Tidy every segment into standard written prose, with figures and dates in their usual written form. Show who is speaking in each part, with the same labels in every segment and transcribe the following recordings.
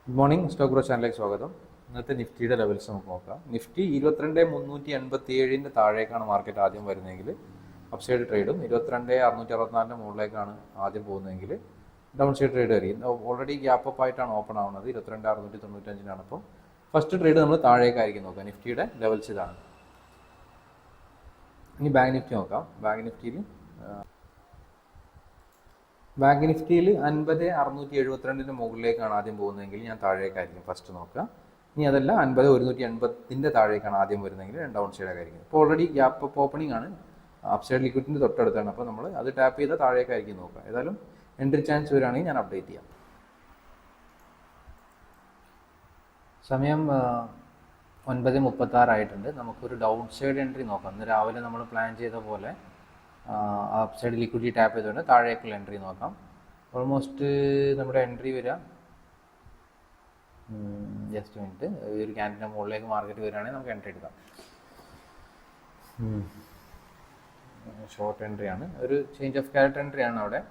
Speaker 1: Good morning stock bro ചാനലിലേക്ക് സ്വാഗതം. ഇന്നത്തെ നിഫ്റ്റിയുടെ ലെവൽസ് നമുക്ക് നോക്കാം. നിഫ്റ്റി 22,387 താഴേക്കാണ് മാർക്കറ്റ് ആദ്യം വരുന്നതെങ്കിൽ അപ്സൈഡ് ട്രേഡും, 22,664 മുകളിലേക്കാണ് ആദ്യം പോകുന്നതെങ്കിൽ ഡൗൺ സൈഡ് ട്രേഡ് ആയിരിക്കും. ഓൾറെഡി ഗ്യാപ്പ് അപ്പ് ആയിട്ടാണ് ഓപ്പൺ ആവുന്നത്. 22,695 അപ്പോൾ ഫസ്റ്റ് ട്രേഡ് നമ്മൾ താഴേക്കായിരിക്കും നോക്കാം. നിഫ്റ്റിയുടെ ലെവൽസ് ഇതാണ്. ഇനി ബാങ്ക് നിഫ്റ്റി നോക്കാം. ബാങ്ക് നിഫ്റ്റിയിൽ 50,672 മുകളിലേക്കാണ് ആദ്യം പോകുന്നതെങ്കിൽ ഞാൻ താഴേക്കായിരിക്കും ഫസ്റ്റ് നോക്കുക. ഇനി അതല്ല 50,180 താഴേക്കാണ് ആദ്യം വരുന്നതെങ്കിൽ ഡൗൺ സൈഡായിരിക്കും. ഇപ്പോൾ ഓൾറെഡി ഗ്യാപ്പ് അപ്പ് ഓപ്പണിംഗ് ആണ്, അപ്സൈഡ് ലിക്വിഡിൻ്റെ തൊട്ടടുത്താണ്. അപ്പോൾ നമ്മൾ അത് ടാപ്പ് ചെയ്താൽ താഴേക്കായിരിക്കും നോക്കുക. ഏതായാലും എൻട്രി ചാൻസ് വരികയാണെങ്കിൽ ഞാൻ അപ്ഡേറ്റ് ചെയ്യാം. സമയം 9:36 ആയിട്ടുണ്ട്. നമുക്കൊരു ഡൗൺ സൈഡ് എൻട്രി നോക്കാം. ഇന്ന് രാവിലെ നമ്മൾ പ്ലാൻ ചെയ്ത പോലെ അപ്സൈഡ് ലിക്വിഡിറ്റി ടാപ്പ് ചെയ്തുകൊണ്ട് താഴേക്കുള്ള എൻട്രി നോക്കാം. ഓൾമോസ്റ്റ് നമ്മുടെ എൻട്രി വരിക ജസ്റ്റ് മിനിറ്റ്, ഒരു ക്യാൻഡിൻ്റെ മുകളിലേക്ക് മാർക്കറ്റ് വരികയാണെങ്കിൽ നമുക്ക് എൻട്രി എടുക്കാം. ഷോർട്ട് എൻട്രി ആണ്, ഒരു ചേഞ്ച് ഓഫ് ക്യാരക്ടർ എൻട്രി ആണ്. അവിടെ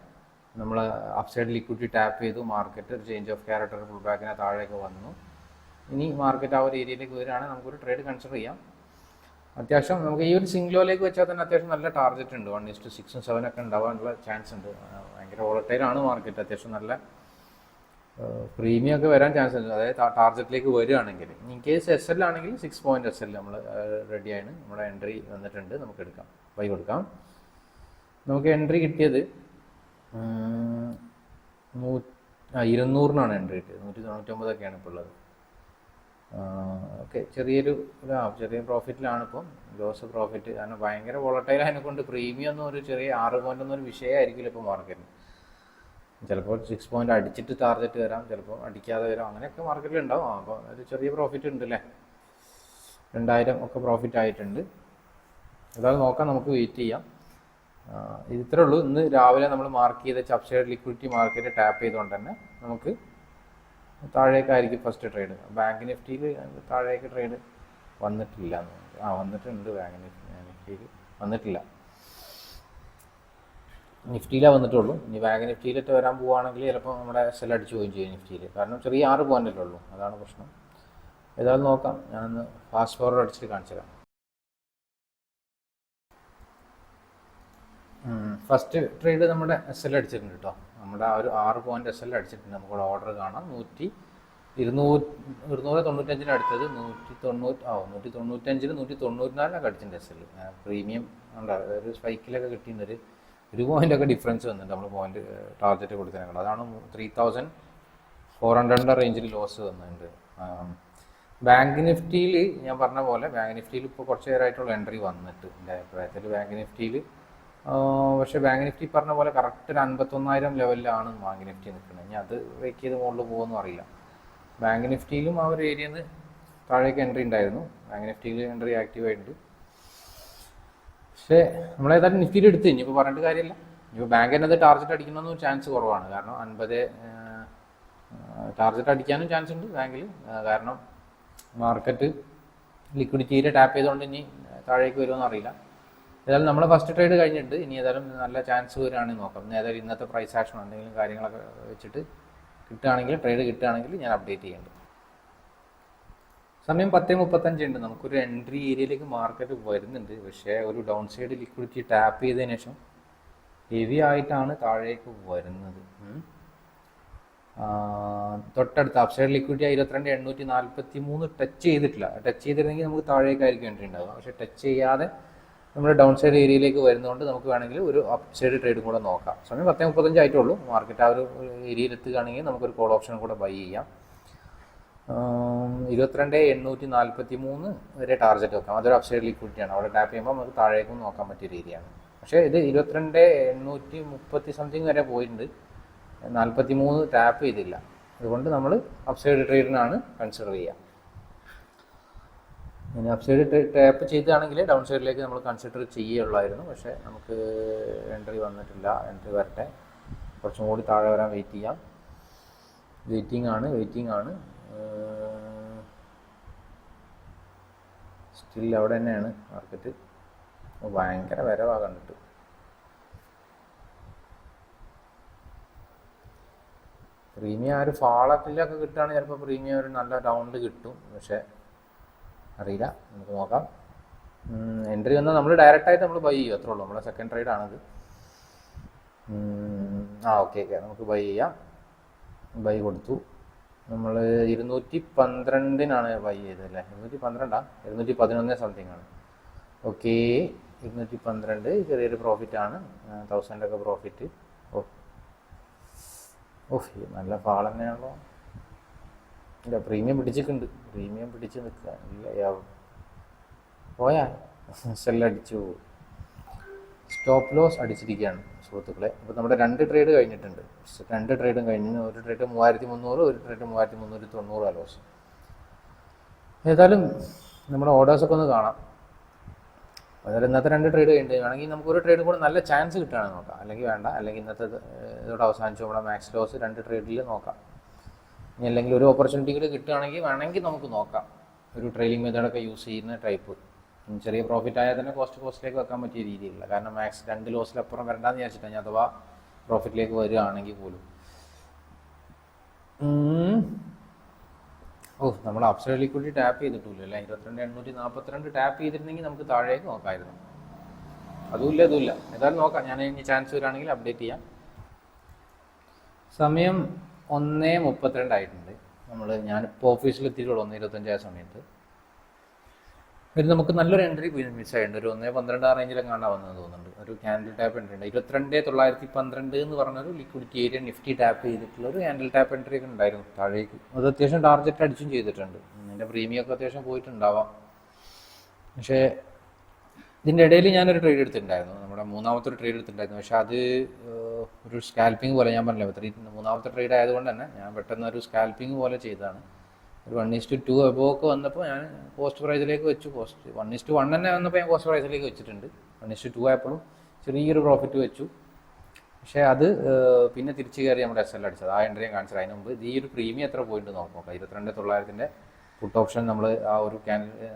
Speaker 1: നമ്മൾ അപ്സൈഡ് ലിക്വിഡിറ്റി ടാപ്പ് ചെയ്തു, മാർക്കറ്റ് ഒരു ചേഞ്ച് ഓഫ് ക്യാരക്ടർ ഫുൾ ബാക്കിനെ താഴേക്ക് വന്നു. ഇനി മാർക്കറ്റ് ആ ഒരു ഏരിയയിലേക്ക് വരികയാണെങ്കിൽ നമുക്കൊരു ട്രേഡ് കൺസിഡർ ചെയ്യാം. അത്യാവശ്യം നമുക്ക് ഈ ഒരു സിംഗ്ലോയിലേക്ക് വെച്ചാൽ തന്നെ അത്യാവശ്യം നല്ല ടാർഗറ്റ് ഉണ്ട്. 1:6 7 ഒക്കെ ഉണ്ടാവാനുള്ള ചാൻസ് ഉണ്ട്. ഭയങ്കര വോളറ്റൈലാണ് മാർക്കറ്റ്. അത്യാവശ്യം നല്ല പ്രീമിയം ഒക്കെ വരാൻ ചാൻസ് ഉണ്ട്. അതായത് ടാർഗറ്റിലേക്ക് വരികയാണെങ്കിൽ. ഇൻ കേസ് SL ആണെങ്കിൽ 6 പോയിന്റ് SL നമ്മൾ റെഡിയാണ്. നമ്മുടെ എൻട്രി വന്നിട്ടുണ്ട്, നമുക്ക് എടുക്കാം, ബൈ കൊടുക്കാം. നമുക്ക് എൻട്രി കിട്ടിയത് 200 എൻട്രി കിട്ടിയത്. 199 ഇപ്പോൾ ഉള്ളത്. ഓക്കെ, ചെറിയ പ്രോഫിറ്റിലാണ് ഇപ്പം. ലോസ് പ്രോഫിറ്റ്, കാരണം ഭയങ്കര വോളറ്റൈൽ അതിനെക്കൊണ്ട് പ്രീമിയം ഒന്നും ഒരു ചെറിയ 6 പോയിൻ്റൊന്നും ഒരു വിഷയമായിരിക്കില്ല ഇപ്പോൾ മാർക്കറ്റിന്. ചിലപ്പോൾ 6 പോയിന്റ് അടിച്ചിട്ട് ടാർഗറ്റ് വരാം, ചിലപ്പോൾ അടിക്കാതെ വരാം, അങ്ങനെയൊക്കെ മാർക്കറ്റിൽ ഉണ്ടാവും. അപ്പോൾ ഒരു ചെറിയ പ്രോഫിറ്റ് ഉണ്ട് അല്ലേ, 2000 ഒക്കെ പ്രോഫിറ്റ് ആയിട്ടുണ്ട്. അതായത് നോക്കാം, നമുക്ക് വെയിറ്റ് ചെയ്യാം. ഇത്രേ ഉള്ളൂ. ഇന്ന് രാവിലെ നമ്മൾ മാർക്ക് ചെയ്ത അപ്സൈഡ് ലിക്വിഡിറ്റി മാർക്കറ്റ് ടാപ്പ് ചെയ്തുകൊണ്ട് തന്നെ നമുക്ക് താഴേക്കായിരിക്കും ഫസ്റ്റ് ട്രേഡ്. ബാങ്ക് നിഫ്റ്റിയിൽ താഴേക്ക് ട്രേഡ് വന്നിട്ടില്ല. വന്നിട്ടുണ്ട്. ബാങ്ക് നിഫ്റ്റിയിൽ വന്നിട്ടില്ല, നിഫ്റ്റിയിലേ വന്നിട്ടുള്ളൂ. ഇനി ബാങ്ക് നിഫ്റ്റിയിലിട്ട് വരാൻ പോവുകയാണെങ്കിൽ ചിലപ്പോൾ നമ്മുടെ SL അടിച്ചു പോവുകയും ചെയ്യും നിഫ്റ്റിയിൽ. കാരണം ചെറിയ 6 പോയിൻ്റല്ലേ ഉള്ളൂ, അതാണ് പ്രശ്നം. ഏതായാലും നോക്കാം, ഞാനൊന്ന് ഫാസ്റ്റ് ഫോർവേഡ് അടിച്ചിട്ട് കാണിച്ചു തരാം. ഫസ്റ്റ് ട്രേഡ് നമ്മുടെ SL അടിച്ചിട്ടുണ്ട് കേട്ടോ. നമ്മുടെ ആ ഒരു 6 പോയിന്റ് SL അടിച്ചിട്ടുണ്ട്. നമുക്കിവിടെ ഓർഡർ കാണാം. 295 അടുത്തത് 195 194 അടിച്ചിട്ടുണ്ട് SL. പ്രീമിയം ഉണ്ട്, ഒരു സ്പൈക്കിലൊക്കെ കിട്ടിയിരുന്നൊരു 1 പോയിൻ്റൊക്കെ ഡിഫറൻസ് വന്നിട്ടുണ്ട് നമ്മൾ പോയിന്റ് ടാർഗറ്റ് കൊടുത്തതിനേക്കാൾ. അതാണ് 3400 റേഞ്ചിൽ ലോസ് വന്നിട്ടുണ്ട്. ബാങ്ക് നിഫ്റ്റിയിൽ ഞാൻ പറഞ്ഞ പോലെ ബാങ്ക് നിഫ്റ്റിയിൽ ഇപ്പോൾ കുറച്ച് നേരമായിട്ടുള്ള എൻട്രി വന്നിട്ട് എൻ്റെ അഭിപ്രായത്തിൽ ബാങ്ക് നിഫ്റ്റിയിൽ. പക്ഷേ ബാങ്ക് നിഫ്റ്റി പറഞ്ഞ പോലെ കറക്റ്റ് ഒരു 51,000 ലെവലിലാണ് ബാങ്ക് നിഫ്റ്റി നിൽക്കുന്നത്. ഇനി അത് ബ്രേക്ക് ചെയ്ത് മുകളിൽ പോകുമെന്ന് അറിയില്ല. ബാങ്ക് നിഫ്റ്റിയിലും ആ ഒരു ഏരിയയിൽ നിന്ന് താഴേക്ക് എൻട്രി ഉണ്ടായിരുന്നു. ബാങ്ക് നിഫ്റ്റിയിൽ എൻട്രി ആക്റ്റീവ് ആയിട്ടുണ്ട്. പക്ഷേ നമ്മളേതായാലും നിഫ്റ്റിയിൽ എടുത്ത് ഇനിയിപ്പോൾ പറഞ്ഞിട്ട് കാര്യമില്ല. ഇപ്പോൾ ബാങ്കിനത് ടാർഗറ്റ് അടിക്കണമെന്നും ചാൻസ് കുറവാണ്. കാരണം 50 ടാർഗറ്റ് അടിക്കാനും ചാൻസ് ഉണ്ട് ബാങ്കിൽ. കാരണം മാർക്കറ്റ് ലിക്വിഡിറ്റിയിൽ ടാപ്പ് ചെയ്തുകൊണ്ട് ഇനി താഴേക്ക് വരുമെന്ന് അറിയില്ല. ഏതായാലും നമ്മൾ ഫസ്റ്റ് ട്രേഡ് കഴിഞ്ഞിട്ടുണ്ട്. ഇനി ഏതായാലും നല്ല ചാൻസ് വരികയാണെങ്കിൽ നോക്കാം. ഏതായാലും ഇന്നത്തെ പ്രൈസ് ആക്ഷൻ എന്തെങ്കിലും കാര്യങ്ങളൊക്കെ വെച്ചിട്ട് കിട്ടുകയാണെങ്കിൽ, ട്രേഡ് കിട്ടുകയാണെങ്കിൽ ഞാൻ അപ്ഡേറ്റ് ചെയ്യുന്നുണ്ട്. സമയം 10:35 ഉണ്ട്. നമുക്കൊരു എൻട്രി ഏരിയയിലേക്ക് മാർക്കറ്റ് വരുന്നുണ്ട്. പക്ഷേ ഒരു ഡൗൺ സൈഡ് ലിക്വിഡിറ്റി ടാപ്പ് ചെയ്തതിനു ശേഷം ഹെവി ആയിട്ടാണ് താഴേക്ക് വരുന്നത്. തൊട്ടടുത്ത് അപ്സൈഡ് ലിക്വിഡിറ്റി 22,843 ടച്ച് ചെയ്തിട്ടില്ല. ടച്ച് ചെയ്തിരുന്നെങ്കിൽ നമുക്ക് താഴേക്കായിരിക്കും എൻട്രി ഉണ്ടാവുക. പക്ഷേ ടച്ച് ചെയ്യാതെ നമ്മൾ ഡൗൺ സൈഡ് ഏരിയയിലേക്ക് വരുന്നതുകൊണ്ട് നമുക്ക് വേണമെങ്കിൽ ഒരു അപ്പ് സൈഡ് ട്രേഡും കൂടെ നോക്കാം. സമയം 10:35 ആയിട്ടുള്ളൂ. മാർക്കറ്റ് ആ ഒരു ഏരിയയിൽ എത്തുകയാണെങ്കിൽ നമുക്കൊരു കോൾ ഓപ്ഷൻ കൂടെ ബൈ ചെയ്യാം. 22,843 വരെ ടാർഗറ്റ് വെക്കാം. അതൊരു അപ്സൈഡ് ലിക്വിഡിറ്റിയാണ്. അവിടെ ടാപ്പ് ചെയ്യുമ്പോൾ നമുക്ക് താഴേക്കും നോക്കാൻ പറ്റിയ ഏരിയയാണ്. പക്ഷേ ഇത് 22,830 സംതിങ് വരെ പോയിട്ടുണ്ട്. 43 ടാപ്പ് ചെയ്തില്ല. അതുകൊണ്ട് നമ്മൾ അപ്സൈഡ് ട്രേഡിനാണ് കൺസിഡർ ചെയ്യുക. ഇനി അപ്സൈഡ് ടാപ്പ് ചെയ്താണെങ്കിൽ ഡൗൺ സൈഡിലേക്ക് നമ്മൾ കൺസിഡർ ചെയ്യുകയുള്ളായിരുന്നു. പക്ഷേ നമുക്ക് എൻട്രി വന്നിട്ടില്ല. എൻട്രി വരട്ടെ, കുറച്ചും കൂടി താഴെ വരാൻ വെയിറ്റ് ചെയ്യാം. വെയിറ്റിംഗ് ആണ്. സ്റ്റിൽ അവിടെ തന്നെയാണ് മാർക്കറ്റ്. ഭയങ്കര വരവാണ് കണ്ടിട്ട്. പ്രീമിയം ആ ഒരു ഫാളത്തിലൊക്കെ കിട്ടുകയാണെങ്കിൽ ചിലപ്പോൾ പ്രീമിയം ഒരു നല്ല ഡൗണിൽ കിട്ടും, പക്ഷേ അറിയില്ല, നമുക്ക് നോക്കാം. എൻട്രി വന്നാൽ നമ്മൾ ഡയറക്റ്റായിട്ട് നമ്മൾ ബൈ ചെയ്യും, അത്രേ ഉള്ളൂ. നമ്മുടെ സെക്കൻഡ് ട്രേഡ് ആണത്. ഓക്കെ നമുക്ക് ബൈ ചെയ്യാം. ബൈ കൊടുത്തു. നമ്മൾ 212 ബൈ ചെയ്തത് അല്ലേ? 212 211 സംതിങ് ആണ്. ഓക്കെ, 212 ചെറിയൊരു പ്രോഫിറ്റാണ്, 1000 പ്രോഫിറ്റ്. നല്ല ഫാൾ തന്നെയാണല്ലോ. ഇല്ല, പ്രീമിയം പിടിച്ചിട്ടുണ്ട്, പ്രീമിയം പിടിച്ച് നിൽക്കുക. ഇല്ല പോയാ സെല്ലടിച്ചു. സ്റ്റോപ്പ് ലോസ് അടിച്ചിരിക്കുകയാണ് സുഹൃത്തുക്കളെ. അപ്പോൾ നമ്മുടെ 2 ട്രേഡ് കഴിഞ്ഞിട്ടുണ്ട്. 2 ട്രേഡും കഴിഞ്ഞ് ഒരു ട്രേഡ് 3300, ഒരു ട്രേഡ് 3390 ലോസ്. ഏതായാലും നമ്മുടെ ഓർഡേഴ്സൊക്കെ ഒന്ന് കാണാം. അതായത് ഇന്നത്തെ 2 ട്രേഡ് കഴിഞ്ഞിട്ട് വേണമെങ്കിൽ നമുക്ക് ഒരു ട്രേഡും കൂടെ നല്ല ചാൻസ് കിട്ടുകയാണെന്ന് നോക്കാം, അല്ലെങ്കിൽ വേണ്ട, അല്ലെങ്കിൽ ഇന്നത്തെ ഇതോടെ അവസാനിച്ചു നമ്മുടെ മാക്സ് ലോസ് 2 ട്രേഡിൽ നോക്കാം. ഇനി അല്ലെങ്കിൽ ഒരു ഓപ്പർച്യൂണിറ്റികൾ കിട്ടുകയാണെങ്കിൽ വേണമെങ്കിൽ നമുക്ക് നോക്കാം ഒരു ട്രെയിലിംഗ് മെത്തേഡൊക്കെ യൂസ് ചെയ്യുന്ന ടൈപ്പ്. ചെറിയ പ്രോഫിറ്റ് ആയാൽ തന്നെ കോസ്റ്റിലേക്ക് വെക്കാൻ പറ്റിയ രീതിയിലുള്ള, കാരണം മാക്സ് 2 ലോസിലപ്പുറം വരണ്ടെന്ന് വിചാരിച്ചിട്ടാണ് ഞാൻ, അഥവാ പ്രോഫിറ്റിലേക്ക് വരികയാണെങ്കിൽ പോലും. നമ്മൾ അപ്സൈഡ് ലിക്വിഡിറ്റി ടാപ്പ് ചെയ്തിട്ടില്ല അല്ലേ? 22,842 ടാപ്പ് ചെയ്തിരുന്നെങ്കിൽ നമുക്ക് താഴേക്ക് നോക്കാമായിരുന്നു. അതുമില്ല. ഏതായാലും നോക്കാം, ഞാൻ ഇനി ചാൻസ് വരികയാണെങ്കിൽ അപ്ഡേറ്റ് ചെയ്യാം. സമയം 1:32 ആയിട്ടുണ്ട്. ഞാനിപ്പോൾ ഓഫീസിലെത്തിയിട്ടുള്ളൂ 1:25 സമയത്ത്. ഇത് നമുക്ക് നല്ലൊരു എൻട്രി മിസ്സായിട്ടുണ്ട്. ഒരു 1:12 ആ റേഞ്ചിലൊക്കെ കാണാൻ വന്നതെന്ന് തോന്നുന്നുണ്ട്. ഒരു ക്യാൻഡിൽ ടാപ്പ് എൻട്രി ഉണ്ട്. 22,912 എന്ന് പറഞ്ഞൊരു ലിക്വിഡിറ്റി ഏരിയ നിഫ്റ്റി ടാപ്പ് ചെയ്തിട്ടുള്ള ഒരു ക്യാൻഡിൽ ടാപ്പ് എൻട്രി ഒക്കെ ഉണ്ടായിരുന്നു താഴേക്ക്. അത് അത്യാവശ്യം ടാർഗറ്റ് അടിച്ചും ചെയ്തിട്ടുണ്ട്. അതിൻ്റെ പ്രീമിയം ഒക്കെ അത്യാവശ്യം പോയിട്ടുണ്ടാവാം. പക്ഷേ ഇതിൻ്റെ ഇടയിൽ ഞാനൊരു ട്രേഡ് എടുത്തിട്ടുണ്ടായിരുന്നു, നമ്മുടെ മൂന്നാമത്തെ ഒരു ട്രേഡ് എടുത്തിട്ടുണ്ടായിരുന്നു. പക്ഷേ അത് ഒരു സ്കാൽപ്പിംഗ് പോലെ, ഞാൻ പറഞ്ഞില്ല മൂന്നാമത്തെ ട്രേഡ് ആയതുകൊണ്ട് തന്നെ ഞാൻ പെട്ടെന്ന് ഒരു സ്കാൽപ്പിംഗ് പോലെ ചെയ്തതാണ്. ഒരു 1:2 എബോവൊക്കെ വന്നപ്പോൾ ഞാൻ കോസ്റ്റ് പ്രൈസിലേക്ക് വെച്ചു. 1:1 തന്നെ വന്നപ്പോൾ ഞാൻ കോസ്റ്റ് പ്രൈസിലേക്ക് വെച്ചിട്ടുണ്ട്. 1:2 ആയപ്പോഴും ചെറിയൊരു പ്രോഫിറ്റ് വെച്ചു. പക്ഷേ അത് പിന്നെ തിരിച്ചു കയറി നമ്മുടെ SL അടിച്ചത്. ആ എൻട്രി ഞാൻ കാണിച്ചത്. അതിന് മുമ്പ് ഈ ഒരു പ്രീമിയം എത്ര പോയിന്റ് നോക്കാം. 22,900 പുട്ട് ഓപ്ഷൻ നമ്മൾ ആ ഒരു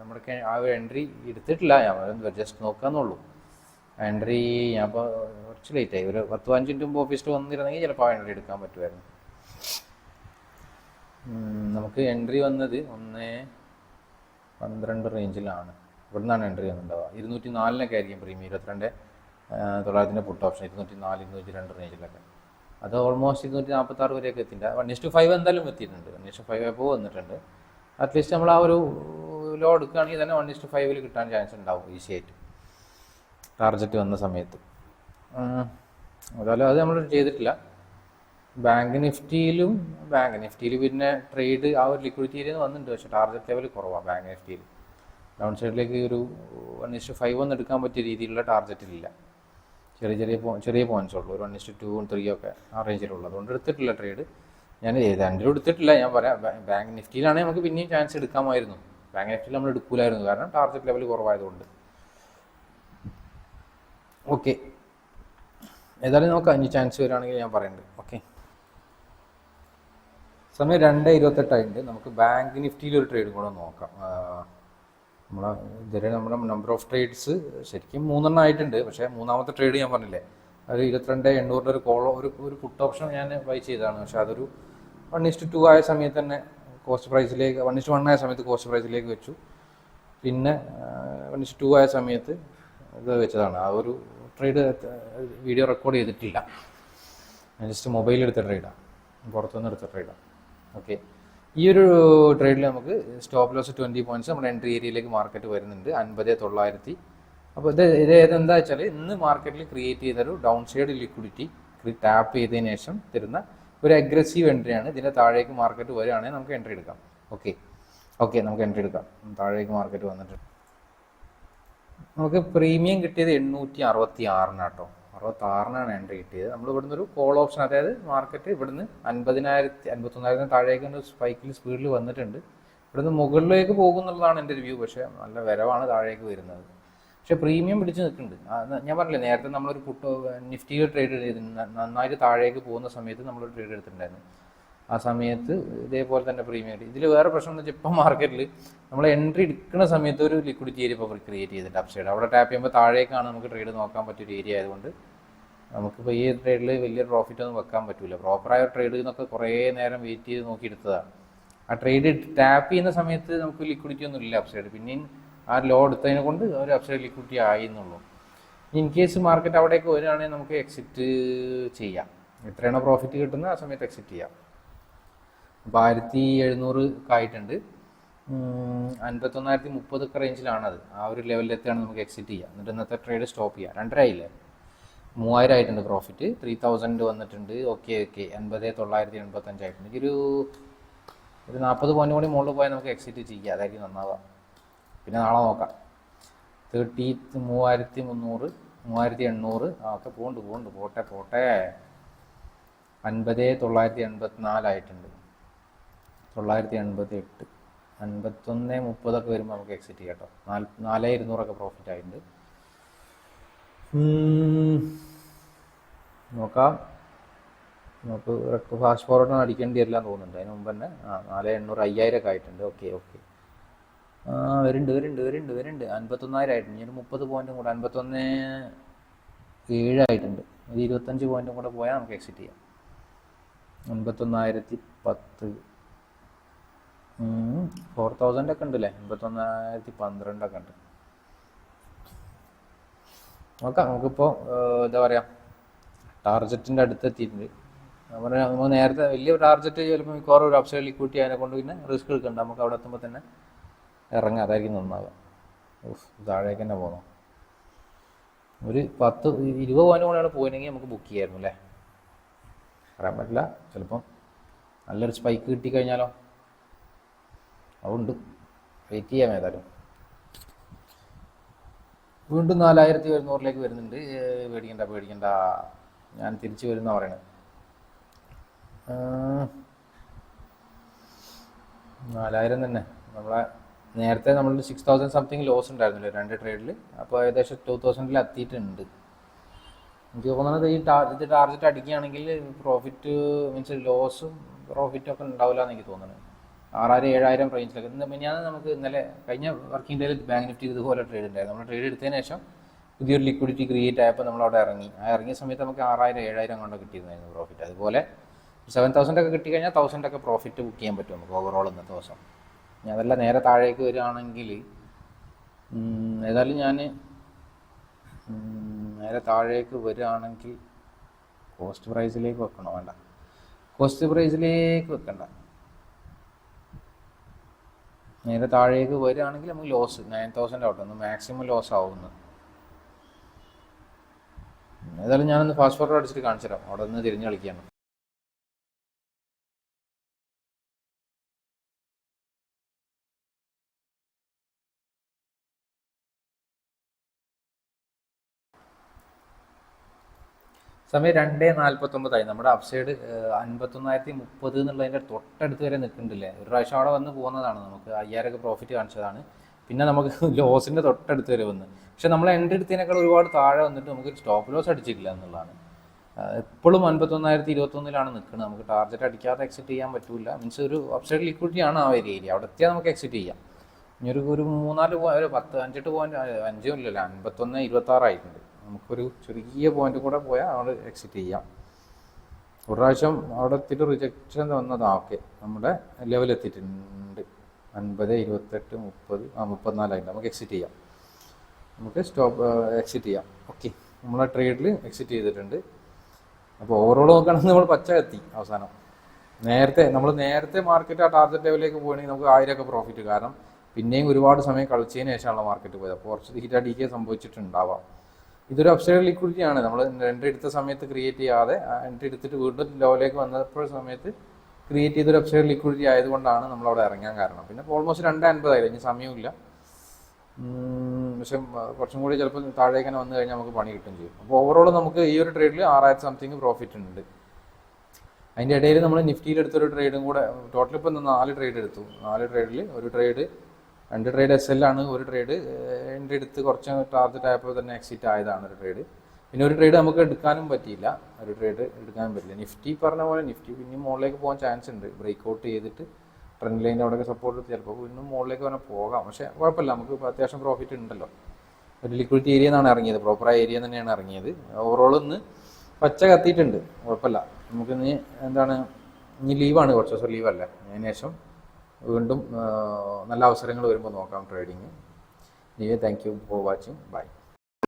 Speaker 1: നമ്മുടെ ആ ഒരു എൻട്രി എടുത്തിട്ടില്ല. ഞാൻ ജസ്റ്റ് നോക്കാന്നുള്ളൂ. ആ എൻട്രി ഞാൻ ഇപ്പോൾ കുറച്ച് ലേറ്റായി, ഒരു 10-15 മിനിറ്റ് മുമ്പ് ഓഫീസിൽ വന്നിരുന്നെങ്കിൽ ചിലപ്പോൾ ആ എൻട്രി എടുക്കാൻ പറ്റുമായിരുന്നു. നമുക്ക് എൻട്രി വന്നത് 1:12 റേഞ്ചിലാണ്. ഇവിടെ നിന്നാണ് എൻട്രി വന്നിട്ടുണ്ടാവുക. 204 ആയിരിക്കും പ്രീമിയം. 22,900 പുട്ട് ഓപ്ഷൻ 204, 202 റേഞ്ചിലൊക്കെ. അത് ഓൾമോസ്റ്റ് 246 വരെയൊക്കെ എത്തിയില്ല. 1:5 എന്തായാലും എത്തിയിട്ടുണ്ട്. 1:5 എപ്പോൾ വന്നിട്ടുണ്ട്. അറ്റ്ലീസ്റ്റ് നമ്മൾ ആ ഒരു ലോ എടുക്കുകയാണെങ്കിൽ തന്നെ 1:5 കിട്ടാൻ ചാൻസ് ഉണ്ടാവും ഈസി ആയിട്ട്, ടാർജറ്റ് വന്ന സമയത്ത്. അതുപോലെ അത് നമ്മൾ ചെയ്തിട്ടില്ല. ബാങ്ക് നിഫ്റ്റിയിൽ പിന്നെ ട്രേഡ് ആ ഒരു ലിക്വിഡിറ്റി ഏരിയ വന്നിട്ടുണ്ട്. പക്ഷേ ടാർഗറ്റ് ലെവൽ കുറവാണ് ബാങ്ക് നിഫ്റ്റിയിൽ. ഡൗൺ സൈഡിലേക്ക് ഒരു 1:5 ഒന്നും എടുക്കാൻ പറ്റിയ രീതിയിലുള്ള ടാർഗറ്റിലില്ല. ചെറിയ പോയിന്റ്സ് ഉള്ളൂ. ഒരു 1:2, 3 ഒക്കെ ആ റേഞ്ചിലുള്ളൂ. അതുകൊണ്ട് എടുത്തിട്ടില്ല ട്രേഡ്. ഞാൻ രണ്ടിലും എടുത്തിട്ടില്ല. ഞാൻ പറയാം, ബാങ്ക് നിഫ്റ്റിയിലാണെങ്കിൽ നമുക്ക് പിന്നെയും ചാൻസ് എടുക്കാമായിരുന്നു. ബാങ്ക് നിഫ്റ്റിയിൽ നമ്മൾ എടുക്കൂലായിരുന്നു, കാരണം ടാർഗറ്റ് ലെവൽ കുറവായതുകൊണ്ട്. ഓക്കെ, ഏതായാലും നോക്കാം. ഇനി ചാൻസ് വരികയാണെങ്കിൽ ഞാൻ പറയുന്നുണ്ട്. ഓക്കെ, സമയം 2:28 ആയിട്ടുണ്ട്. നമുക്ക് ബാങ്ക് നിഫ്റ്റിയിൽ ഒരു ട്രേഡ് കൂടെ നോക്കാം. ഇതുവരെ നമ്മുടെ നമ്പർ ഓഫ് ട്രേഡ്സ് ശരിക്കും 3 ആയിട്ടുണ്ട്. പക്ഷേ മൂന്നാമത്തെ ട്രേഡ് ഞാൻ പറഞ്ഞില്ലേ, അത് 22,800 ഒരു പുട്ട് ഓപ്ഷൻ ഞാൻ ബൈ ചെയ്തതാണ്. പക്ഷേ അതൊരു 1:2 ആയ സമയത്ത് തന്നെ കോസ്റ്റ് പ്രൈസിലേക്ക്, 1:1 ആയ സമയത്ത് കോസ്റ്റ് പ്രൈസിലേക്ക് വെച്ചു. പിന്നെ 1:2 ആയ സമയത്ത് ഇത് വെച്ചതാണ്. ആ ഒരു ട്രേഡ് വീഡിയോ റെക്കോർഡ് ചെയ്തിട്ടില്ല. ഞാൻ ജസ്റ്റ് മൊബൈലിൽ എടുത്ത ട്രേഡാണ്, പുറത്തുനിന്ന് എടുത്ത ട്രേഡാണ്. ഓക്കെ, ഈ ഒരു ട്രേഡിൽ നമുക്ക് സ്റ്റോപ്പ് ലോസ് 20 പോയിന്റ്സ് നമ്മുടെ എൻട്രി ഏരിയയിലേക്ക് മാർക്കറ്റ് വരുന്നുണ്ട് 50,900. അപ്പോൾ ഇത് ഏതെന്താ വെച്ചാൽ ഇന്ന് മാർക്കറ്റിൽ ക്രിയേറ്റ് ചെയ്തൊരു ഡൗൺ സൈഡ് ലിക്വിഡിറ്റി ടാപ്പ് ചെയ്തതിന് ശേഷം തരുന്ന ഒരു അഗ്രസീവ് എൻട്രിയാണ്. ഇതിൻ്റെ താഴേക്ക് മാർക്കറ്റ് വരികയാണെങ്കിൽ നമുക്ക് എൻട്രി എടുക്കാം. ഓക്കെ നമുക്ക് എൻട്രി എടുക്കാം. താഴേക്ക് മാർക്കറ്റ് വന്നിട്ടുണ്ട്. നമുക്ക് പ്രീമിയം കിട്ടിയത് 866 കേട്ടോ. 66 എൻട്രി കിട്ടിയത്. നമ്മൾ ഇവിടുന്ന് ഒരു കോൾ ഓപ്ഷൻ, അതായത് മാർക്കറ്റ് ഇവിടുന്ന് 51,000 താഴേക്ക് ഒരു സ്പൈക്കിൽ സ്പീഡിൽ വന്നിട്ടുണ്ട്. ഇവിടുന്ന് മുകളിലേക്ക് പോകുന്നുള്ളതാണ് എൻ്റെ ഒരു വ്യൂ. പക്ഷേ നല്ല വരവാണ് താഴേക്ക് വരുന്നത്. പക്ഷേ പ്രീമിയം പിടിച്ച് നിൽക്കുന്നുണ്ട്. ഞാൻ പറഞ്ഞില്ലേ, നേരത്തെ നമ്മളൊരു നിഫ്റ്റിയിൽ ട്രേഡ് ചെയ്ത് നന്നായിട്ട് താഴേക്ക് പോകുന്ന സമയത്ത് നമ്മളൊരു ട്രേഡ് എടുത്തിട്ടുണ്ടായിരുന്നു. ആ സമയത്ത് ഇതേപോലെ തന്നെ പ്രീമിയം കിട്ടി. ഇതിൽ വേറെ പ്രശ്നം എന്ന് വെച്ചാൽ ഇപ്പം മാർക്കറ്റിൽ നമ്മൾ എൻട്രി എടുക്കുന്ന സമയത്ത് ഒരു ലിക്വിഡിറ്റി ഏരിയ ഇപ്പോൾ ക്രിയേറ്റ് ചെയ്തിട്ട് അപ്സൈഡ് അവിടെ ടാപ്പ് ചെയ്യുമ്പോൾ താഴേക്കാണ് നമുക്ക് ട്രേഡ് നോക്കാൻ പറ്റിയൊരു ഏരിയ ആയതുകൊണ്ട് നമുക്കിപ്പോൾ ഈ ട്രേഡിൽ വലിയ പ്രോഫിറ്റ് ഒന്നും വെക്കാൻ പറ്റില്ല. പ്രോപ്പറായ ട്രേഡ് എന്നൊക്കെ കുറേ നേരം വെയിറ്റ് ചെയ്ത് നോക്കി എടുത്തതാണ്. ആ ട്രേഡ് ടാപ്പ് ചെയ്യുന്ന സമയത്ത് നമുക്ക് ലിക്വിഡിറ്റി ഒന്നും ഇല്ല അപ്സൈഡ്. പിന്നെയും ആ ലോ എടുത്തതിനെ കൊണ്ട് ഒരു അപ്സൈഡ് ലിക്വിഡിറ്റി ആയി എന്നുള്ളൂ. ഇൻ കേസ് മാർക്കറ്റ് അവിടേക്ക് വരികയാണെങ്കിൽ നമുക്ക് എക്സിറ്റ് ചെയ്യാം. എത്രയാണോ പ്രോഫിറ്റ് കിട്ടുന്നത് ആ സമയത്ത് എക്സിറ്റ് ചെയ്യാം. അപ്പോൾ 1700 ആയിട്ടുണ്ട്. 51,030 റേഞ്ചിലാണത്. ആ ഒരു ലെവലിലെത്തിയാണ് നമുക്ക് എക്സിറ്റ് ചെയ്യാം. എന്നിട്ട് ഇന്നത്തെ ട്രേഡ് സ്റ്റോപ്പ് ചെയ്യാം. 2.5 ആയില്ലേ, 3000 ആയിട്ടുണ്ട് പ്രോഫിറ്റ്. 3000 വന്നിട്ടുണ്ട്. ഓക്കെ 80,985 ആയിട്ടുണ്ട്. എനിക്കൊരു 40 പോയിന്റ് കൂടി മുകളിൽ പോയാൽ നമുക്ക് എക്സിറ്റ് ചെയ്യാം. അതായിരിക്കും നന്നാവുക. പിന്നെ നാളെ നോക്കാം. 3300, 3800 ഒക്കെ പോട്ടെ. 50,984 ആയിട്ടുണ്ട്. 988, 51,30 വരുമ്പോൾ നമുക്ക് എക്സിറ്റ് ചെയ്യാം കേട്ടോ. 4,200 പ്രോഫിറ്റ് ആയിട്ടുണ്ട്. നോക്കാം. നമുക്ക് ഫാസ്റ്റ് ഫോർവേഡ് അടിക്കേണ്ടി വരില്ല എന്ന് തോന്നുന്നുണ്ട്. അതിന് മുമ്പ് തന്നെ 4,800, 5,000 ആയിട്ടുണ്ട്. ഓക്കെ വരുന്നുണ്ട്. 51,000 ആയിട്ടുണ്ട്. ഇനി ഒരു 30 പോയിന്റും കൂടെ 51,700 ആയിട്ടുണ്ട്. ഒരു 25 പോയിന്റും കൂടെ പോയാൽ നമുക്ക് എക്സിറ്റ് ചെയ്യാം. 51,010, 4,000 ഒക്കെ ഉണ്ടല്ലേ. 51,012 ഉണ്ട്. നോക്കാം. നമുക്കിപ്പോൾ എന്താ പറയുക, ടാർജറ്റിൻ്റെ അടുത്തെത്തിയിട്ടുണ്ട്. നമ്മൾ നേരത്തെ വലിയ ടാർജറ്റ് ചിലപ്പോൾ മിക്കവാറും ഒരു അപ്സൈഡ് ലിക്വിഡിറ്റി അതിനെ കൊണ്ട് പിന്നെ റിസ്ക് എടുക്കണ്ട. നമുക്ക് അവിടെ എത്തുമ്പോൾ തന്നെ ഇറങ്ങാം. അതായിരിക്കും നന്നാവുക. താഴേക്ക് തന്നെ പോകണം. ഒരു 10-20 പോയിന്റ് കൂടെയാണ് പോയിനെങ്കിൽ നമുക്ക് ബുക്ക് ചെയ്യായിരുന്നു അല്ലേ. പറയാൻ പറ്റില്ല. ചിലപ്പം നല്ലൊരു സ്പൈക്ക് കിട്ടിക്കഴിഞ്ഞാലോ. അതുകൊണ്ട് വെയിറ്റ് ചെയ്യാം. ഏതായാലും വീണ്ടും 4,100 വരുന്നുണ്ട്. പേടിക്കണ്ട. ഞാൻ തിരിച്ചു വരുന്ന പറയണത്. 4,000 തന്നെ. നേരത്തെ നമ്മൾ 6,000 സംതിങ് ലോസ് ഉണ്ടായിരുന്നില്ല 2 ട്രേഡിൽ. അപ്പോൾ ഏകദേശം 2,000 എത്തിയിട്ടുണ്ട്. എനിക്ക് തോന്നുന്നത് ഇത് ടാർജറ്റ് അടിക്കുകയാണെങ്കിൽ പ്രോഫിറ്റ് മീൻസ് ലോസും പ്രോഫിറ്റും ഒക്കെ ഉണ്ടാവില്ല എന്ന് എനിക്ക് തോന്നുന്നത്. 6,000-7,000 റേഞ്ചിലൊക്കെ. ഞാൻ നമുക്ക് ഇന്നലെ കഴിഞ്ഞ വർക്കിംഗ് ഡേയിൽ ബാങ്ക് നിഫ്റ്റി ഇതുപോലെ ട്രേഡ് ഉണ്ടായിരുന്നു. നമ്മൾ ട്രേഡ് എടുത്തതിന് ശേഷം പുതിയൊരു ലിക്വിഡിറ്റി ക്രിയേറ്റ് ആയപ്പോൾ നമ്മളവിടെ ഇറങ്ങി. ആ ഇറങ്ങിയ സമയത്ത് നമുക്ക് 6,000-7,000 കൊണ്ട് കിട്ടിയിരുന്നായിരുന്നു പ്രോഫിറ്റ്. അതുപോലെ 7,000 ഒക്കെ കിട്ടിക്കഴിഞ്ഞാൽ 1,000 ഒക്കെ പ്രോഫിറ്റ് ബുക്ക് ചെയ്യാൻ പറ്റും നമുക്ക് ഓവറോൾ ഇന്നത്തെ ദിവസം. ഞാൻ അതല്ല നേരെ താഴേക്ക് വരികയാണെങ്കിൽ ഏതായാലും ഞാൻ നേരെ താഴേക്ക് വരികയാണെങ്കിൽ കോസ്റ്റ് പ്രൈസിലേക്ക് വെക്കണോ? വേണ്ട, കോസ്റ്റ് പ്രൈസിലേക്ക് വെക്കണ്ട. നേരെ താഴേക്ക് വരികയാണെങ്കിൽ നമുക്ക് ലോസ് 9,000 ആവട്ടെ. ഒന്ന് മാക്സിമം ലോസ് ആവുന്നു. ഏതായാലും ഞാനൊന്ന് ഫാസ്റ്റ് ഫോർവേഡ് അടിച്ചിട്ട് കാണിച്ചു തരാം. അവിടെ നിന്ന് തിരിഞ്ഞ് കളിക്കുകയാണ്. സമയം 2:49 നമ്മുടെ അപ്സൈഡ് 51,030 എന്നുള്ളതിൻ്റെ തൊട്ടടുത്ത് വരെ നിൽക്കുന്നുണ്ടല്ലേ. ഒരു പ്രാവശ്യം അവിടെ വന്ന് പോകുന്നതാണ്. നമുക്ക് 5,000 പ്രോഫിറ്റ് കാണിച്ചതാണ്. പിന്നെ നമുക്ക് ലോസിൻ്റെ തൊട്ടടുത്ത് വരെ വന്ന്. പക്ഷെ നമ്മൾ എൻട്രി എടുത്തതിനേക്കാൾ ഒരുപാട് താഴെ വന്നിട്ട് നമുക്ക് സ്റ്റോപ്പ് ലോസ് അടിച്ചിട്ടില്ല എന്നുള്ളതാണ്. എപ്പോഴും 51,021 നിൽക്കുന്നത്. നമുക്ക് ടാർജറ്റ് അടിക്കാതെ എക്സിറ്റ് ചെയ്യാൻ പറ്റില്ല. മീൻസ് ഒരു അപ്സൈഡ് ലിക്വിഡിറ്റി ആണ് ആ ഒരു ഏരിയ. അവിടെ എത്തിയാൽ നമുക്ക് എക്സിറ്റ് ചെയ്യാം. ഇനി ഒരു 3-4 ഒരു 10-5 പോയിന്റ് 5 ഇല്ലല്ലോ, 51,26 ആയിട്ടുണ്ട്. നമുക്കൊരു ചെറിയ പോയിന്റ് കൂടെ പോയാൽ അവിടെ എക്സിറ്റ് ചെയ്യാം. ഒരു പ്രാവശ്യം അവിടെ എത്തിയിട്ട് റിജക്ഷൻ വന്നതാ. ഓക്കെ, നമ്മുടെ ലെവൽ എത്തിയിട്ടുണ്ട്. 50, 28, 30, 34 ആയിട്ട് നമുക്ക് എക്സിറ്റ് ചെയ്യാം. നമുക്ക് എക്സിറ്റ് ചെയ്യാം. ഓക്കെ, നമ്മളെ ട്രേഡിൽ എക്സിറ്റ് ചെയ്തിട്ടുണ്ട്. അപ്പോൾ ഓവറോൾ നോക്കുകയാണെങ്കിൽ നമ്മൾ പച്ച എത്തി അവസാനം. നമ്മൾ നേരത്തെ മാർക്കറ്റ് ആ ടാർഗറ്റ് ലെവലിലേക്ക് പോകണമെങ്കിൽ നമുക്ക് 1,000 പ്രോഫിറ്റ്. കാരണം പിന്നെയും ഒരുപാട് സമയം കളിച്ചതിന് ശേഷമുള്ള മാർക്കറ്റ് പോയത്. അപ്പോൾ കുറച്ച് ഡീറ്റേ സംഭവിച്ചിട്ടുണ്ടാവാം. ഇതൊരു അപ്സൈഡ് ലിക്വിഡിറ്റി ആണ്. നമ്മൾ എൻട്രി എടുത്ത സമയത്ത് ക്രിയേറ്റ് ചെയ്യാതെ എൻട്രി എടുത്തിട്ട് വീണ്ടും ലോയിലേക്ക് വന്നപ്പോൾ സമയത്ത് ക്രിയേറ്റ് ചെയ്തൊരു അപ്സൈഡ് ലിക്വിഡിറ്റി ആയതുകൊണ്ടാണ് നമ്മളവിടെ ഇറങ്ങാൻ കാരണം. പിന്നെ ഓൾമോസ്റ്റ് 2.50 ആയില്ല. ഇനി സമയമില്ല. പക്ഷെ കുറച്ചും കൂടി ചിലപ്പോൾ താഴേക്ക് തന്നെ വന്നു കഴിഞ്ഞാൽ നമുക്ക് പണി കിട്ടും ചെയ്യും. അപ്പോൾ ഓവറോൾ നമുക്ക് ഈ ഒരു ട്രേഡിൽ 6,000 സംതിങ് പ്രോഫിറ്റ് ഉണ്ട്. അതിൻ്റെ ഇടയിൽ നമ്മൾ നിഫ്റ്റിയിൽ എടുത്തൊരു ട്രേഡും കൂടെ ടോട്ടൽ ഇപ്പോൾ 4 ട്രേഡ് എടുത്തു. 4 ട്രേഡിൽ ഒരു ട്രേഡ് 2 ട്രേഡ് SL ആണ്. ഒരു ട്രേഡ് എൻട്രി എടുത്ത് കുറച്ച് ടാർഗറ്റ് ആയപ്പോൾ തന്നെ എക്സിറ്റ് ആയതാണ് ഒരു ട്രേഡ്. പിന്നെ ഒരു ട്രേഡ് നമുക്ക് എടുക്കാനും പറ്റിയില്ല. ഒരു ട്രേഡ് എടുക്കാനും പറ്റില്ല. നിഫ്റ്റി പറഞ്ഞ പോലെ നിഫ്റ്റി പിന്നെയും മുകളിലേക്ക് പോകാൻ ചാൻസ് ഉണ്ട്. ബ്രേക്ക് ഔട്ട് ചെയ്തിട്ട് ട്രെൻഡ് ലൈൻ്റെ അവിടെയൊക്കെ സപ്പോർട്ട് എടുത്ത് ചിലപ്പോൾ പിന്നും മുകളിലേക്ക് തന്നെ പോകാം. പക്ഷേ കുഴപ്പമില്ല, നമുക്ക് അത്യാവശ്യം പ്രോഫിറ്റ് ഉണ്ടല്ലോ. ഒരു ലിക്വിഡിറ്റി ഏരിയ എന്നാണ് ഇറങ്ങിയത്. പ്രോപ്പറായ ഏരിയ തന്നെയാണ് ഇറങ്ങിയത്. ഓവറോൾ ഒന്ന് പച്ച കത്തിയിട്ടുണ്ട്, കുഴപ്പമില്ല. നമുക്കിന്ന് എന്താണ്, ഇനി ലീവാണ്, കുറച്ച് ദിവസം ലീവല്ലേ. അതിന് ശേഷം വീണ്ടും നല്ല അവസരങ്ങൾ വരുമ്പോൾ നോക്കാം trading. Thank you for watching. By.